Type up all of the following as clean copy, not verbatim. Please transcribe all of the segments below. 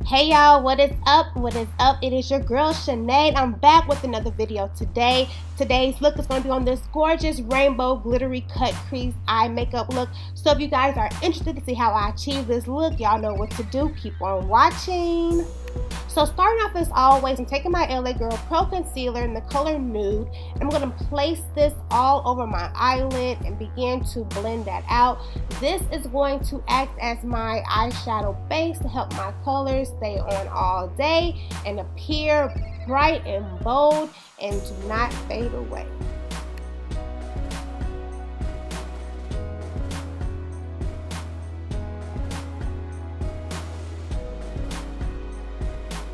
Hey y'all, what is up? What is up? It is your girl Chènae. I'm back with another video today. Today's look is going to be on this gorgeous rainbow glittery cut crease eye makeup look. So if you guys are interested to see how I achieve this look, y'all know what to do. Keep on watching. So starting off as always, I'm taking my LA Girl Pro Concealer in the color Nude. I'm going to place this all over my eyelid and begin to blend that out. This is going to act as my eyeshadow base to help my colors stay on all day and appear bright and bold and do not fade away.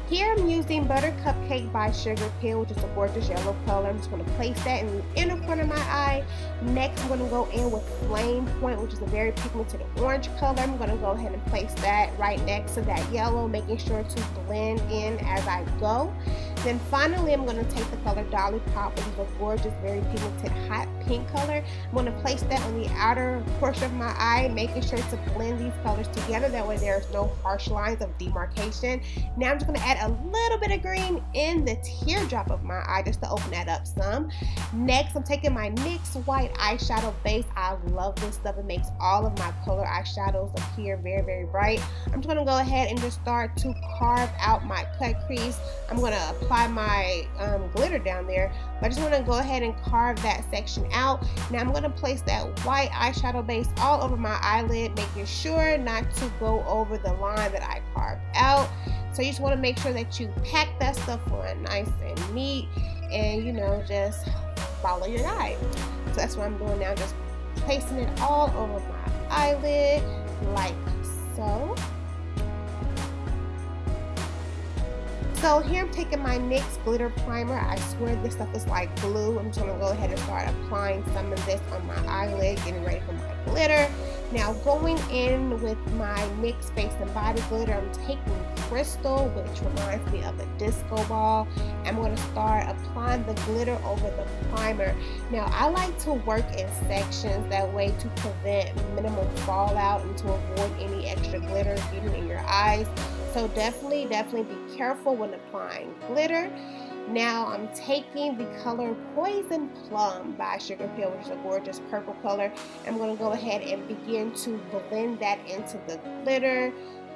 Here I'm using Buttercupcake by Sugarpill, which is a gorgeous yellow color. I'm just going to place that in the inner corner of my eye. Next, I'm going to go in with Flamepoint, which is a very pigmented orange color. I'm going to go ahead and place that right next to that yellow, making sure to blend in as I go. Then finally, I'm going to take the color Dollipop, which is a gorgeous, very pigmented hot pink color. I'm going to place that on the outer portion of my eye, making sure to blend these colors together. That way there's no harsh lines of demarcation. Now I'm just going to add a little bit of green in the teardrop of my eye just to open that up some. Next, I'm taking my NYX white eyeshadow base. I love this stuff. It makes all of my color eyeshadows appear very, very bright. I'm just going to go ahead and just start to carve out my cut crease. I'm going to apply my glitter down there, but I just want to go ahead and carve that section out. Now I'm going to place that white eyeshadow base all over my eyelid, making sure not to go over the line that I carved out. So you just want to make sure that you pack that stuff on nice and neat, and just follow your guide. So that's what I'm doing now, just placing it all over my eyelid like so. So here I'm taking my NYX Glitter Primer. I swear this stuff is like glue. I'm just going to go ahead and start applying some of this on my eyelid, getting ready for my glitter. Now going in with my NYX Face and Body Glitter, I'm taking Crystal, which reminds me of a disco ball. I'm going to start applying the glitter over the primer. Now I like to work in sections, that way to prevent minimum fallout and to avoid any extra glitter getting in your eyes. So definitely be careful when applying glitter. Now I'm taking the color Poison Plum by Sugarpill, which is a gorgeous purple color. I'm going to go ahead and begin to blend that into the glitter.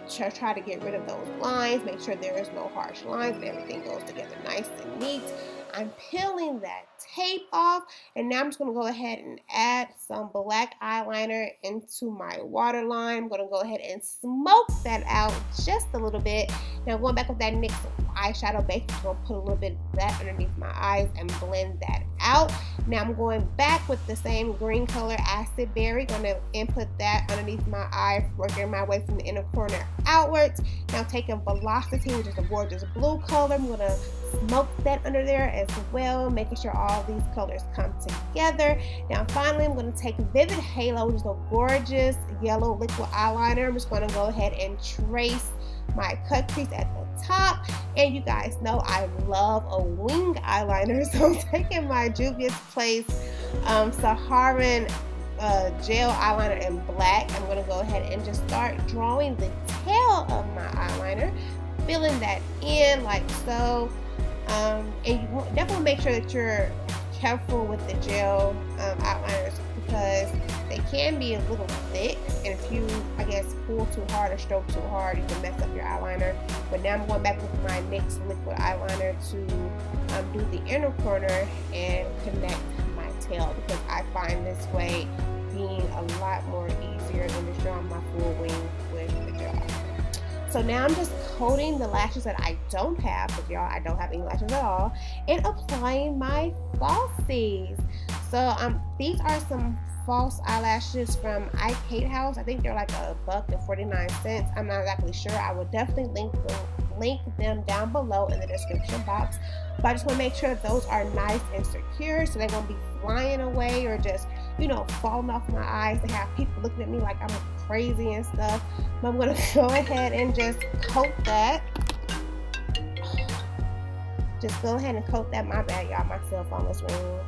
Try to get rid of those lines, make sure there is no harsh lines and everything goes together nice and neat. I'm peeling that tape off, and now I'm just going to go ahead and add some black eyeliner into my waterline. I'm going to go ahead and smoke that out just a little bit. Now going back with that NYX eyeshadow base, I'm going to put a little bit of that underneath my eyes and blend that out. Now I'm going back with the same green color Acid Berry, going to input that underneath my eye, working my way from the inner corner outwards. Now taking Velocity, which is a gorgeous blue color, I'm going to smoke that under there as well, making sure all these colors come together. Now finally, I'm going to take Vivd Halo, which is a gorgeous yellow liquid eyeliner. I'm just going to go ahead and trace my cut crease at the top. And you guys know I love a wing eyeliner, so I'm taking my Juvia's Place Saharan gel eyeliner in black. I'm going to go ahead and just start drawing the tail of my eyeliner, filling that in like so. And you definitely make sure that you're careful with the gel eyeliners, because they can be a little thick, and if you, I guess, pull too hard or stroke too hard, you can mess up your eyeliner. But now I'm going back with my NYX liquid eyeliner to do the inner corner and connect my tail, because I find this way being a lot more easier than just drawing my full wing with the gel. So now I'm just coating the lashes that I don't have, because y'all, I don't have any lashes at all, and applying my falsies. So these are some false eyelashes from iKate House. I think they're like $1.49. I'm not exactly sure. I will definitely link them down below in the description box. But I just want to make sure that those are nice and secure, so they won't be flying away or just, falling off my eyes. They have people looking at me like I'm crazy and stuff. But I'm going to go ahead and just coat that. Just go ahead and coat that. My bad, y'all. My cell phone was ringing.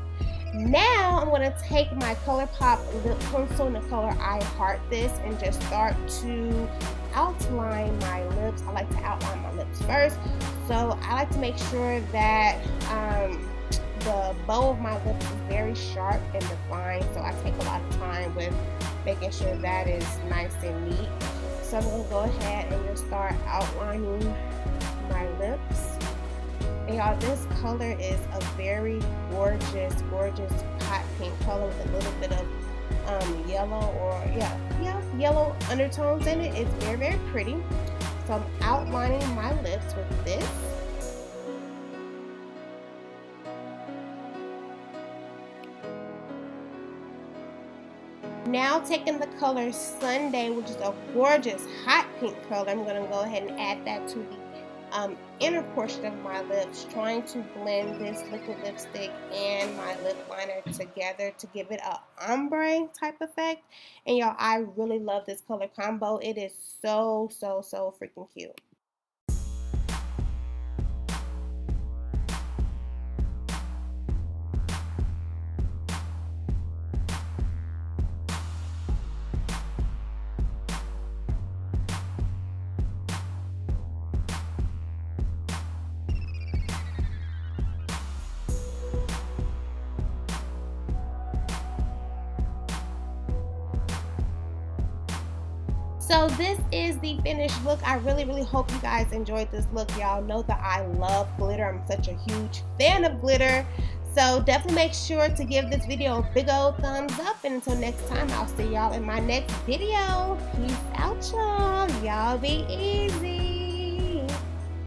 Now I'm going to take my Colourpop Lip Pencil in the color I Heart This and just start to outline my lips. I like to outline my lips first, so I like to make sure that the bow of my lips is very sharp and defined, so I take a lot of time with making sure that is nice and neat. So I'm going to go ahead and just start outlining my lips. And y'all, this color is a very gorgeous hot pink color with a little bit of yellow, or yellow undertones in it. It's very pretty. So I'm outlining my lips with this. Now taking the color Sundae, which is a gorgeous hot pink color, I'm going to go ahead and add that to the inner portion of my lips, trying to blend this liquid lipstick and my lip liner together to give it a ombre type effect. And y'all, I really love this color combo. It is so freaking cute. So this is the finished look. I really hope you guys enjoyed this look. Y'all know that I love glitter. I'm such a huge fan of glitter. So definitely make sure to give this video a big old thumbs up. And until next time, I'll see y'all in my next video. Peace out, y'all. Y'all be easy.